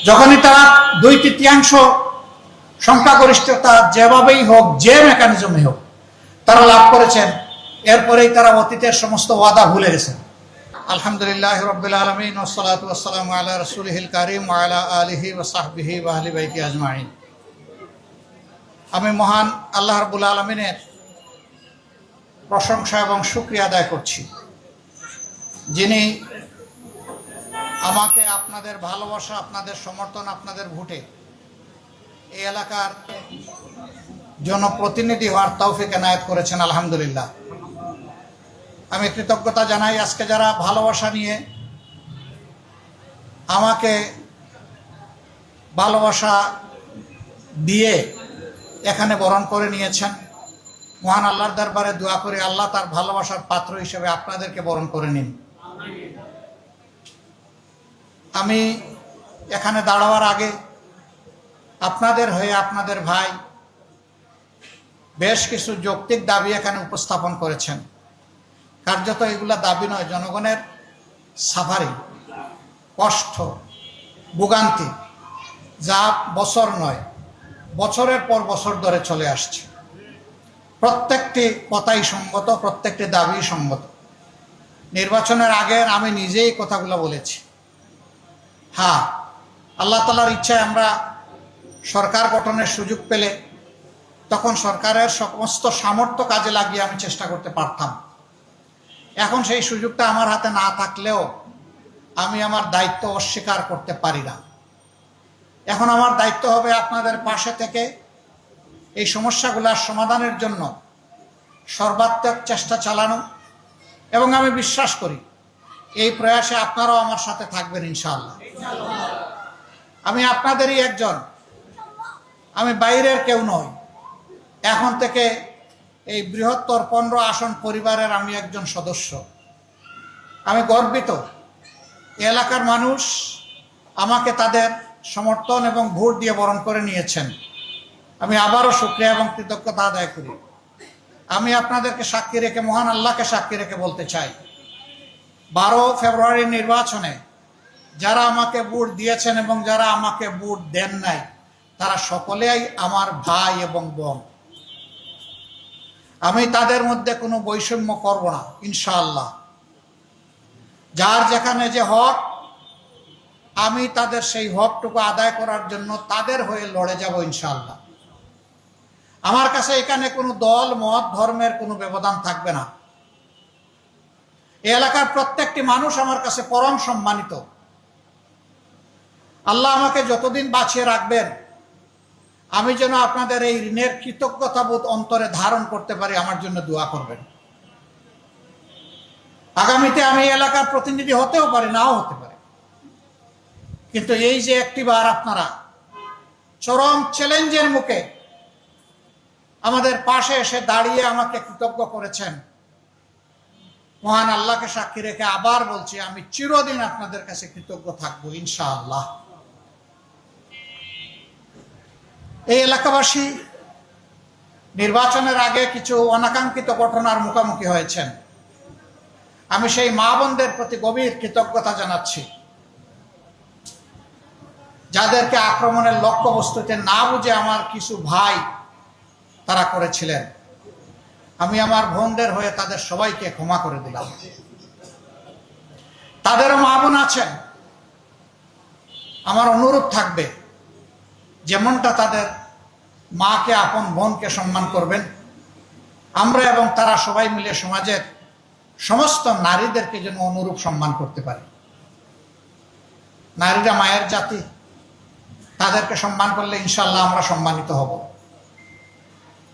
যখনই তারা 2/3 সংখ্যাগরিষ্ঠতা যেভাবেই হোক, যে মেকানিজমে হোক তারা লাভ করেছেন, এরপরেই তারা অতীতের সমস্ত ওয়াদা ভুলে গেছেন। আলহামদুলিল্লাহ রাব্বিল আলামিন ওয়াসসালাতু ওয়াসসালামু আলা রাসূলিহিল কারীম ওয়া আলা আলিহি ওয়া সাহবিহি ওয়া আহলি বাইতি আজমাইন। আমি মহান আল্লাহ রাব্বুল আলামিনের প্রশংসা এবং শুকরিয়া আদায় করছি, যিনি আমাকে আপনাদের ভালোবাসা, আপনাদের সমর্থন, আপনাদের ভোটে এই এলাকার জনপ্রতিনিধি হওয়ার তৌফিক এনায়েত করেছেন। আলহামদুলিল্লাহ, আমি কৃতজ্ঞতা জানাই। আজকে যারা ভালোবাসা নিয়ে আমাকে ভালোবাসা দিয়ে এখানে বরণ করে নিয়েছেন, মহান আল্লাহর দরবারে দোয়া করি আল্লাহ তার ভালোবাসার পাত্র হিসেবে আপনাদেরকে বরণ করে নিন। আমি এখানে দাঁড়াবার আগে আপনাদের হয়ে আপনাদের ভাই বেশ কিছু যৌক্তিক দাবি এখানে উপস্থাপন করেছেন। কার্যত এগুলা দাবি নয়, জনগণের সাফারি, কষ্ট, ভোগান্তি, যা বছর নয় বছরের পর বছর ধরে চলে আসছে। প্রত্যেকটি কথাই সঙ্গত, প্রত্যেকটি দাবি সঙ্গত। নির্বাচনের আগে আমি নিজেই কথাগুলো বলেছি। হ্যাঁ, আল্লাহ তাআলার ইচ্ছায় আমরা সরকার গঠনের সুযোগ পেলে তখন সরকারের সমস্ত সামর্থ্য কাজে লাগিয়ে আমি চেষ্টা করতে পারতাম। এখন সেই সুযোগটা আমার হাতে না থাকলেও আমি আমার দায়িত্ব অস্বীকার করতে পারি না। এখন আমার দায়িত্ব হবে আপনাদের পাশে থেকে এই সমস্যাগুলোর সমাধানের জন্য সর্বাত্মক চেষ্টা চালানো, এবং আমি বিশ্বাস করি এই প্রয়াসে আপনারাও আমার সাথে থাকবেন ইনশাআল্লাহ। আমি আপনাদেরই একজন, আমি বাইরের কেউ নই। এখন থেকে এই বৃহত্তর 15 আসন পরিবারের আমি একজন সদস্য। আমি গর্বিত এলাকার মানুষ আমাকে তাদের সমর্থন এবং ভোট দিয়ে বরণ করে নিয়েছেন। আমি আবারও শুকরিয়া এবং কৃতজ্ঞতা আদায় করি। আমি আপনাদেরকে সাক্ষী রেখে, মহান আল্লাহকে সাক্ষী রেখে বলতে চাই, 12 ফেব্রুয়ারির নির্বাচনে যারা আমাকে ভোট দিয়েছেন এবং যারা আমাকে ভোট দেন নাই, তারা সকলেই আমার ভাই এবং বোন। আমি তাদের মধ্যে কোনো বৈষম্য করব না ইনশাআল্লাহ। যার যেখানে যে হক, আমি তাদের সেই হকটুকু আদায় করার জন্য তাদের হয়ে লড়ে যাব ইনশাআল্লাহ। আমার কাছে এখানে কোনো দল, মত, ধর্মের কোনো ব্যবধান থাকবে না। এই এলাকার প্রত্যেকটি মানুষ আমার কাছে পরম সম্মানিত। আল্লাহ আমাকে যতদিন বাঁচিয়ে রাখবেন, আমি যেন আপনাদের এই ঋণের কৃতজ্ঞতাবোধ অন্তরে ধারণ করতে পারি, আমার জন্য দোয়া করবেন। আগামীতে আমি এলাকার প্রতিনিধি হতেও পারি, নাও হতে পারে, কিন্তু এই যে একটিবার আপনারা চরম চ্যালেঞ্জের মুখে আমাদের পাশে এসে দাঁড়িয়ে আমাকে কৃতজ্ঞ করেছেন, মহান আল্লাহকে সাক্ষী রেখে আবার বলছি, আমি চিরদিন আপনাদের কাছে কৃতজ্ঞ থাকবো ইনশাআল্লাহ। এই এলাকাবাসী নির্বাচনের আগে কিছু অনাকাঙ্ক্ষিত ঘটনার মুখোমুখি হয়েছেন। আমি সেই মা বোনদের প্রতি গভীর কৃতজ্ঞতা জানাচ্ছি, যাদেরকে আক্রমণের লক্ষ্যবস্তুতে না বুঝে আমার কিছু ভাই তারা করেছিলেন। আমি আমার বোনদের হয়ে তাদের সবাইকে ক্ষমা করে দিলাম। তাদেরও মা বোন আছেন, আমার অনুরোধ থাকবে যেমনটা তাদের মাকে, আপন বোনকে সম্মান করবেন, আমরা এবং তারা সবাই মিলে সমাজের সমস্ত নারীদেরকে যেন অনুরূপ সম্মান করতে পারি। নারীরা মায়ের জাতি, তাদেরকে সম্মান করলে ইনশাআল্লাহ আমরা সম্মানিত হব।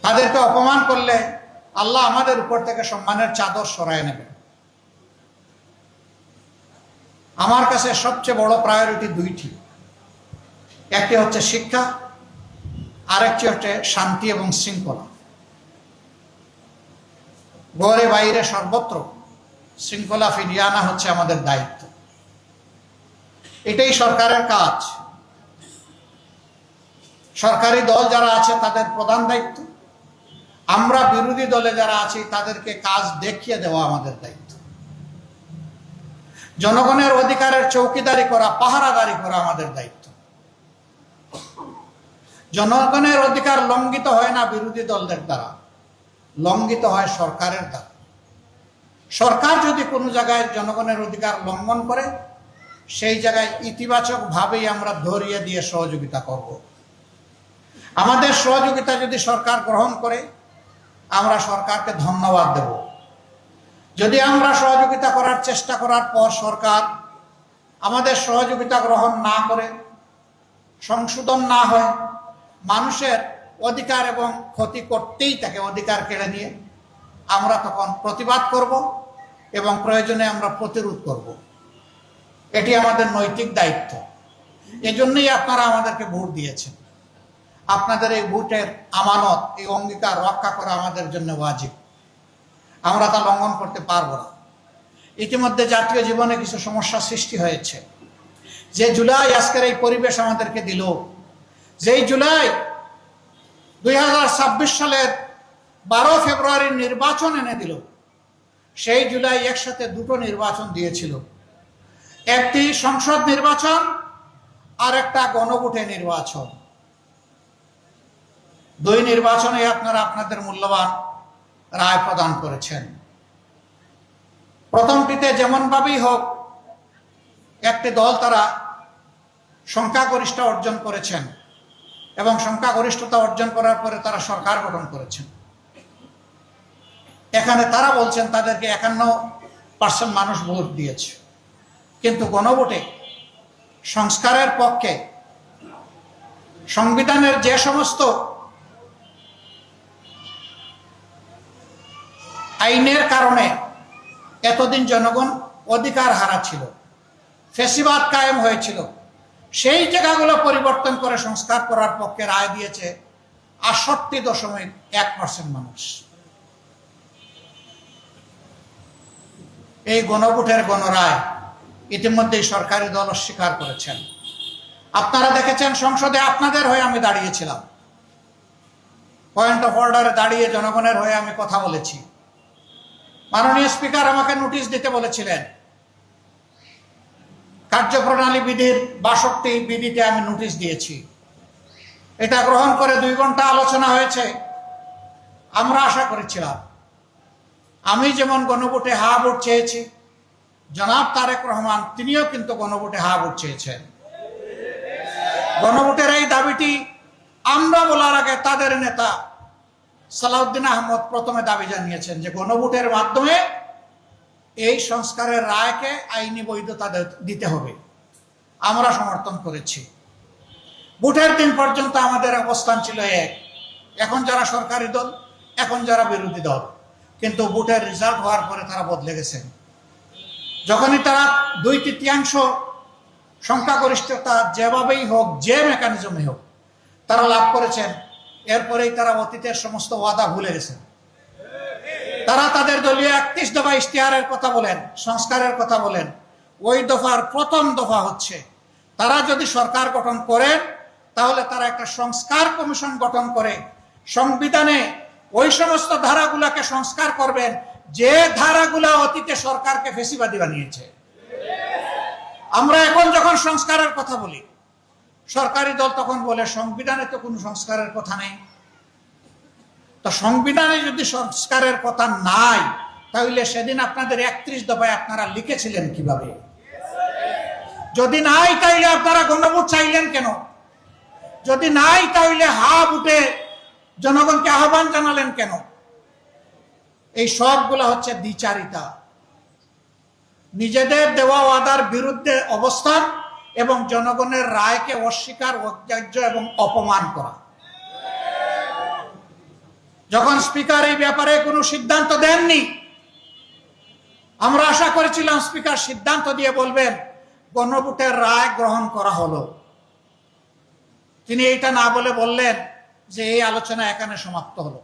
তাদেরকে অপমান করলে আল্লাহ আমাদের উপর থেকে সম্মানের চাদর সরায় নেবেন। আমার কাছে সবচেয়ে বড় প্রায়োরিটি দুইটি, একটি হচ্ছে শিক্ষা, আরেকটি হচ্ছে শান্তি এবং শৃঙ্খলা। ঘরে বাইরে সর্বত্র শৃঙ্খলা ফিরিয়ে আনা হচ্ছে আমাদের দায়িত্ব। এটাই সরকারের কাজ। সরকারি দল যারা আছে তাদের প্রধান দায়িত্ব, আমরা বিরোধী দলে যারা আছি তাদেরকে কাজ দেখিয়ে দেওয়া আমাদের দায়িত্ব। জনগণের অধিকারের চৌকিদারি করা, পাহারাদারি করা আমাদের দায়িত্ব। জনগণের অধিকার লঙ্ঘিত হয় না বিরোধী দলদের দ্বারা, লঙ্ঘিত হয় সরকারের দ্বারা। সরকার যদি কোনো জায়গায় জনগণের অধিকার লঙ্ঘন করে, সেই জায়গায় ইতিবাচকভাবেই আমরা ধরিয়ে দিয়ে সহযোগিতা করব। আমাদের সহযোগিতা যদি সরকার গ্রহণ করে, আমরা সরকারকে ধন্যবাদ দেব। যদি আমরা সহযোগিতা করার চেষ্টা করার পর সরকার আমাদের সহযোগিতা গ্রহণ না করে, সংশোধন না হয়, মানুষের অধিকার এবং ক্ষতি করতেই থাকে, অধিকার কেড়ে নিয়ে, আমরা তখন প্রতিবাদ করব এবং প্রয়োজনে আমরা প্রতিরোধ করব। এটি আমাদের নৈতিক দায়িত্ব। এজন্যই আপনারা আমাদেরকে ভোট দিয়েছেন। আপনাদের এই ভোটের আমানত, এই অঙ্গীকার রক্ষা করা আমাদের জন্য ওয়াজিব। আমরা তা লঙ্ঘন করতে পারবো না। ইতিমধ্যে জাতীয় জীবনে কিছু সমস্যা সৃষ্টি হয়েছে। যে জুলাই আজকের এই পরিবেশ আমাদেরকে দিল, যেই জুলাই 2026 সালের 12 ফেব্রুয়ারির নির্বাচন এনে দিল, সেই জুলাই একসাথে দুটো নির্বাচন দিয়েছিল। একটি সংসদ নির্বাচন আর একটা গণভোটে নির্বাচন। দুই নির্বাচনে আপনারা আপনাদের মূল্যবান রায় প্রদান করেছেন। প্রথমটিতে যেমনভাবেই হোক একটি দল তারা সংখ্যাগরিষ্ঠতা অর্জন করেছেন এবং সংখ্যাগরিষ্ঠতা অর্জন করার পরে তারা সরকার গঠন করেছেন। এখানে তারা বলছেন তাদেরকে 51% মানুষ ভোট দিয়েছে, কিন্তু গণভোটে সংস্কারের পক্ষে সংবিধানের যে সমস্ত আইনের কারণে এতদিন জনগণ অধিকার হারাচ্ছিল, ফ্যাসিবাদ কায়েম হয়েছিল, সেই জায়গাগুলো পরিবর্তন করে সংস্কার করার পক্ষে রায় দিয়েছে 68.1% মানুষ। এই গণভোটের গণরায় ইতিমধ্যেই সরকারি দল অস্বীকার করেছেন। আপনারা দেখেছেন সংসদে আপনাদের হয়ে আমি দাঁড়িয়েছিলাম, পয়েন্ট অফ অর্ডারে দাঁড়িয়ে জনগণের হয়ে আমি কথা বলেছি। মাননীয় স্পিকার আমাকে নোটিশ দিতে বলেছিলেন। কার্যপ্রণালী বিধির 62 বিধিতে আমি নোটিশ দিয়েছি। এটা গ্রহণ করে 2 ঘন্টা আলোচনা হয়েছে। আমরা আশা করেছিলাম, আমি যেমন গণভোটে হা ভোট চেয়েছি, জনাব তারেক রহমান তিনিও কিন্তু গণভোটে হা ভোট চেয়েছেন। গণভোটের এই দাবিটি আমরা বলার আগে তাদের নেতা সালাউদ্দিন আহমদ প্রথমে দাবি জানিয়েছেন যে গণভোটের মাধ্যমে এই সংস্কারের রায়কে আইনি বৈধতা দিতে হবে। আমরা সমর্থন করেছি। ভোটের দিন পর্যন্ত আমাদের অবস্থান ছিল এক, এখন যারা সরকারি দল, এখন যারা বিরোধী দল, কিন্তু ভোটের রেজাল্ট হওয়ার পরে তারা বদলে গেছেন। যখনই তারা 2/3 সংখ্যাগরিষ্ঠতা যেভাবেই হোক, যে মেকানিজমে হোক তারা লাভ করেছেন, এরপরেই তারা অতীতের সমস্ত ওয়াদা ভুলে গেছেন। তারা তাদের দলীয় 31 দফা ইশতেহারের কথা বলেন, সংস্কারের কথা বলেন। ওই দফার প্রথম দফা হচ্ছে তারা যদি সরকার গঠন করেন, তাহলে তারা একটা সংস্কার কমিশন গঠন করে সংবিধানে ওই সমস্ত ধারাগুলাকে সংস্কার করবেন যে ধারাগুলা অতীতে সরকারকে ফেসিবাদী বানিয়েছে। আমরা এখন যখন সংস্কারের কথা বলি, সরকারি দল তখন বলে সংবিধানে তো কোনো সংস্কারের কথা নেই। তো সংবিধানে যদি সংস্কারের কথা নাই, তাহলে সেদিন আপনাদের 31 দফায় আপনারা লিখেছিলেন কিভাবে? যদি নাই তাইলে আপনারা গণভোট চাইলেন কেন? যদি নাই তাহলে হা ভোটে জনগণকে আহ্বান জানালেন কেন? এই সবগুলো হচ্ছে দ্বিচারিতা, নিজেদের দেওয়া ওয়াদার বিরুদ্ধে অবস্থান এবং জনগণের রায়কে অস্বীকার, অগ্রাহ্য এবং অপমান করা। যখন স্পিকার এই ব্যাপারে কোনো সিদ্ধান্ত দেননি, আমরা আশা করেছিলাম স্পিকার সিদ্ধান্ত দিয়ে বলবেন গণভোটের রায় গ্রহণ করা হলো। তিনি এইটা না বলে বললেন যে এই আলোচনা এখানে সমাপ্ত হলো,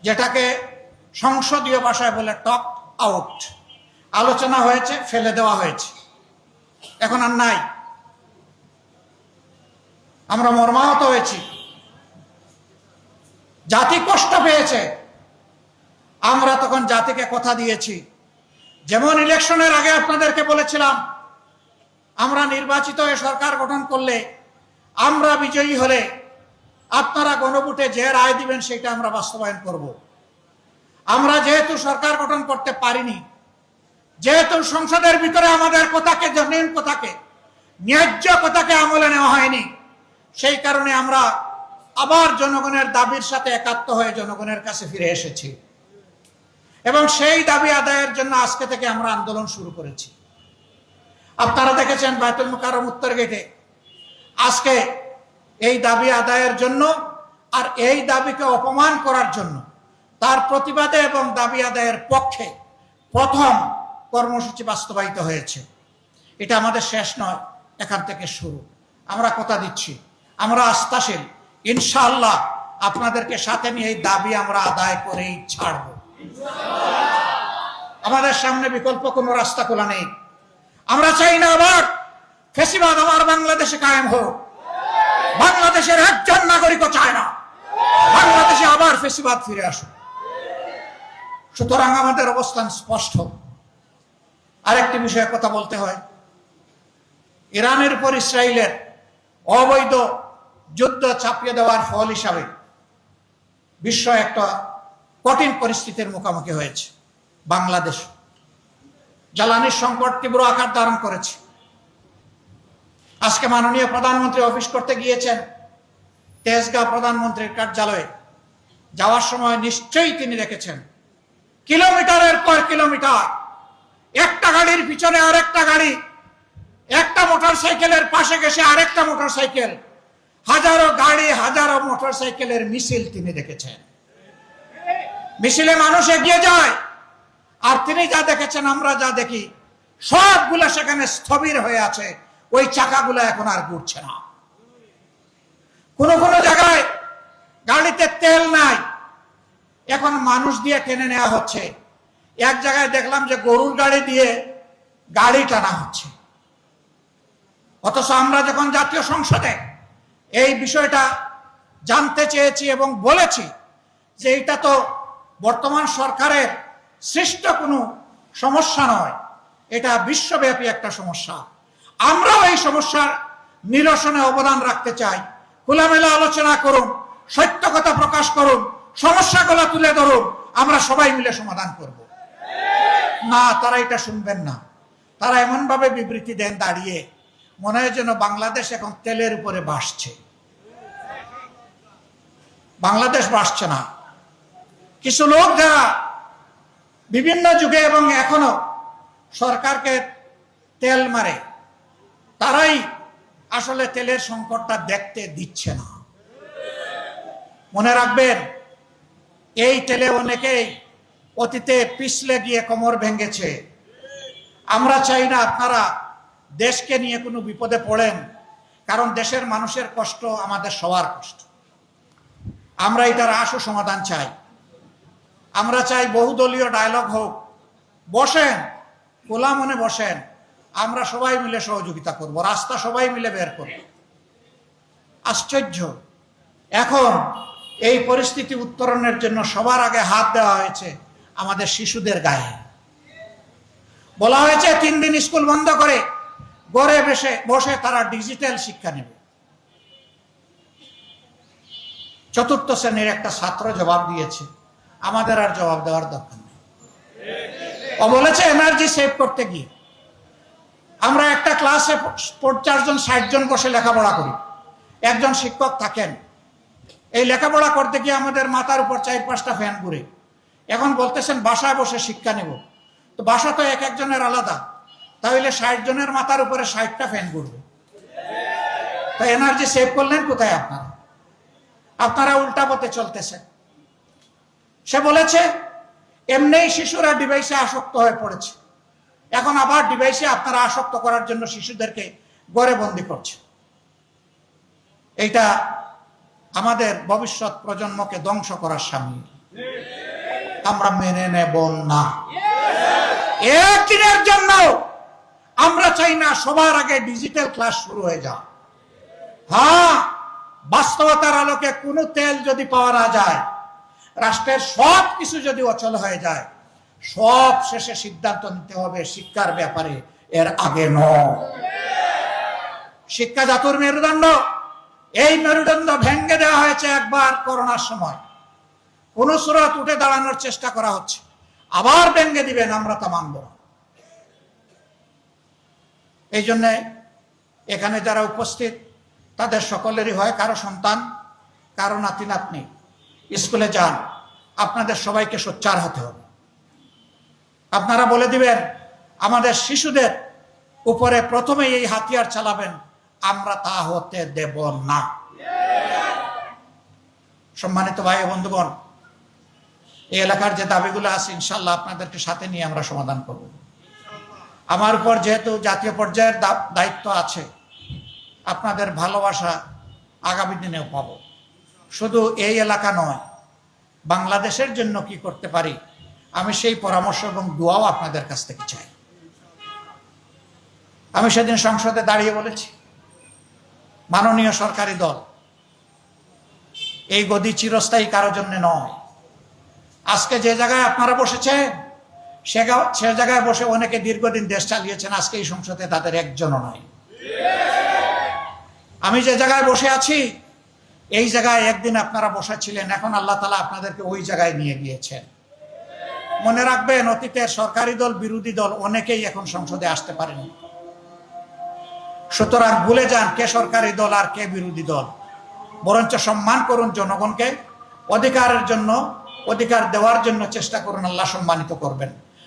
যেটাকে সংসদীয় ভাষায় বলে টক আউট। আলোচনা হয়েছে, ফেলে দেওয়া হয়েছে, এখন আর নাই। আমরা মর্মাহত হয়েছি, জাতি কষ্ট পেয়েছে। আমরা তখন জাতিকে কথা দিয়েছি, যেমন ইলেকশনের আগে আপনাদেরকে বলেছিলাম আমরা নির্বাচিত হয়ে সরকার গঠন করলে আমরা বিজয়ী হলে আপনারা গণভোটে যে রায় দিবেন সেটা আমরা বাস্তবায়ন করব। আমরা যেহেতু সরকার গঠন করতে পারিনি, যেহেতু সংসদের ভিতরে আমাদের কথাকে, জনীন কথাকে, ন্যায্য কথাকে আমলে নেওয়া হয়নি, সেই কারণে আমরা আবার জনগণের দাবির সাথে একাত্ম হয়ে জনগণের কাছে ফিরে এসেছি এবং সেই দাবি আদায়ের জন্য আজকে থেকে আমরা আন্দোলন শুরু করেছি। আপনারা দেখেছেন বায়তুল মুকাররম উত্তর গেটে আজকে এই দাবি আদায়ের জন্য আর এই দাবিকে অপমান করার জন্য, তার প্রতিবাদে এবং দাবি আদায়ের পক্ষে প্রথম কর্মসূচি বাস্তবায়িত হয়েছে। এটা আমাদের শেষ নয়, এখান থেকে শুরু। আমরা কথা দিচ্ছি, আমরা আস্থাশীল, ইনশাআল্লাহ আপনাদেরকে সাথে নিয়ে এই দাবি আমরা আদায় করেই ছাড়ব। আমাদের সামনে বিকল্প কোনো রাস্তা খোলা নেই। আমরা চাই না আবার ফ্যাসিবাদ আমার বাংলাদেশে কায়েম হোক। বাংলাদেশের একজন নাগরিকও চায় না বাংলাদেশে আবার ফ্যাসিবাদ ফিরে আসুক। সুতরাং আমাদের অবস্থান স্পষ্ট। আরেকটি বিষয়ে কথা বলতে হয়, ইরানের উপর ইসরায়েলের অবৈধ যুদ্ধ চাপিয়ে দেওয়ার ফল হিসাবে বিশ্ব একটা কঠিন পরিস্থিতির মুখোমুখি হয়েছে। বাংলাদেশ জ্বালানির সংকট তীব্র আকার ধারণ করেছে। আজকে মাননীয় প্রধানমন্ত্রী অফিস করতে গিয়েছেন তেজগাঁও প্রধানমন্ত্রীর কার্যালয়ে। যাওয়ার সময় নিশ্চয়ই তিনি দেখেছেন কিলোমিটারের পর কিলোমিটার একটা গাড়ির পিছনে আরেকটা গাড়ি, একটা মোটরসাইকেলের পাশে গেছে আরেকটা মোটরসাইকেল, হাজারো গাড়ি হাজারো মোটরসাইকেলের মিছিল তিনি দেখেছেন। মিছিলে মানুষ এগিয়ে যায়, আর তিনি যা দেখেছেন আমরা যা দেখি সবগুলা সেখানে স্থবির হয়ে আছে। ওই চাকাগুলো এখন আর ঘুরছে না। কোন কোন জায়গায় গাড়িতে তেল নাই, এখন মানুষ দিয়ে টেনে নেওয়া হচ্ছে। এক জায়গায় দেখলাম যে গরুর গাড়ি দিয়ে গাড়ি টানা হচ্ছে। অথচ আমরা যখন জাতীয় সংসদে এই বিষয়টা জানতে চেয়েছি এবং বলেছি যে এটা তো বর্তমান সরকারের সৃষ্ট কোনো সমস্যা নয়, এটা বিশ্বব্যাপী একটা সমস্যা। আমরাও এই সমস্যার নিরসনে অবদান রাখতে চাই। খোলামেলা আলোচনা করুন, সত্য কথা প্রকাশ করুন, সমস্যাগুলো তুলে ধরুন, আমরা সবাই মিলে সমাধান করব। না, তারা এটা শুনবেন না। তারা এমন ভাবে বিবৃতি দেন দাঁড়িয়ে, মনে হয় যেন বাংলাদেশ এখন তেলের উপরে ভাসছে। বাংলাদেশ ভাসছে না। কিছু লোক যারা বিভিন্ন যুগে এবং এখনো সরকারকে তেল মারে, তারাই আসলে তেলের সংকটটা দেখতে দিচ্ছে না। মনে রাখবেন, এই তেলে অনেকেই অতীতে পিছলে গিয়ে কোমর ভেঙেছে। আমরা চাই না আপনারা দেশকে নিয়ে কোনো বিপদে পড়েন, কারণ দেশের মানুষের কষ্ট আমাদের সবার কষ্ট। আমরা এটার আশু সমাধান চাই। আমরা চাই বহুদলীয় ডায়লগ হোক, বসেন, খোলা মনে বসেন, আমরা সবাই মিলে সহযোগিতা করব, রাস্তা সবাই মিলে বের করব। আশ্চর্য, এখন এই পরিস্থিতি উত্তরণের জন্য সবার আগে হাত দেওয়া হয়েছে আমাদের শিশুদের গায়ে। বলা হয়েছে 3 দিন স্কুল বন্ধ করে ঘরে বসে তারা ডিজিটাল শিক্ষা নেবে। চতুর্থ শ্রেণীর একটা ছাত্র জবাব দিয়েছে, আমাদের আর জবাব দেওয়ার দরকার নেই। ও বলেছে এনার্জি সেভ করতে গিয়ে আমরা একটা ক্লাসে 50 জন 60 জন বসে লেখাপড়া করি, একজন শিক্ষক থাকেন। এই লেখাপড়া করতে গিয়ে আমাদের মাথার উপর 4-5টা ফ্যান ঘুরে। এখন বলতেছেন বাসায় বসে শিক্ষা নেব, তো বাসা তো এক একজনের আলাদা, তাহলে 60 জনের মাথার উপরে 60টা ফ্যান ঘুরবে। তো এনার্জি সেভ করলেন কোথায় আপনারা? আপনারা উল্টা পথে চলতেছেন। সে বলেছে এমনিই শিশুরা ডিভাইসে আসক্ত হয়ে পড়েছে, এখন আবার ডিভাইসে আপনারা আসক্ত করার জন্য শিশুদেরকে ঘরে বন্দি করছে। এইটা আমাদের ভবিষ্যৎ প্রজন্মকে ধ্বংস করার সামিল। আমরা মেনে নেব না। একদিনের জন্য আমরা চাই না সবার আগে ডিজিটাল ক্লাস শুরু হয়ে যাক। হ্যাঁ, বাস্তবতার আলোকে কোনো তেল যদি পাওয়া না যায়, রাষ্ট্রের সব কিছু যদি অচল হয়ে যায়, সব শেষে সিদ্ধান্ত নিতে হবে শিক্ষার ব্যাপারে, এর আগে নয়। শিক্ষা জাতির মেরুদণ্ড, এই মেরুদণ্ড ভেঙে দেওয়া হয়েছে একবার করোনার সময়, কোন সুরত উঠে দাঁড়ানোর চেষ্টা করা হচ্ছে, আবার ভেঙে দিবেন, আমরা তা মানব না। এই জন্য এখানে যারা উপস্থিত তাদের সকলেরই হয় কারো সন্তান, কারো নাতি নাতনি স্কুলে যান, আপনাদের সবাইকে সোচ্চার হতে হবে। আপনারা বলে দিবেন আমাদের শিশুদের উপরে প্রথমে এই হাতিয়ার চালাবেন, আমরা তা হতে দেব না। সম্মানিত ভাই ও বন্ধুগণ, এই এলাকার যে দাবিগুলো আছে ইনশাল্লাহ আপনাদেরকে সাথে নিয়ে আমরা সমাধান করব। আমার উপর যেহেতু জাতীয় পর্যায়ের দায়িত্ব আছে, আপনাদের ভালোবাসা আগামী দিনেও পাব। শুধু এই এলাকা নয়, বাংলাদেশের জন্য কি করতে পারি আমি সেই পরামর্শ এবং দোয়াও আপনাদের কাছ থেকে চাই। আমি সেদিন সংসদে দাঁড়িয়ে বলেছি, মাননীয় সরকারি দল, এই গদি চিরস্থায়ী কারো জন্য নয়। আজকে যে জায়গায় আপনারা বসেছেন সে জায়গায় বসে অনেকে দীর্ঘদিন দেশ চালিয়েছেন, আজকে এই সংসদে তাদের একজনও নয়। আমি যে জায়গায় বসে আছি এই জায়গায় একদিন আপনারা বসেছিলেন, এখন আল্লাহ তাআলা আপনাদেরকে ওই জায়গায় নিয়ে গিয়েছেন। মনে রাখবেন, অতীতের সরকারি দল বিরোধী দল অনেকেই এখন সংসদে আসতে পারেনি। সুতরাং ভুলে যান কে সরকারি দল আর কে বিরোধী দল, বরঞ্চ সম্মান করুন জনগণকে, অধিকারের জন্য, অধিকার দেওয়ার জন্য চেষ্টা করুন, আল্লাহ সম্মানিত করবেন।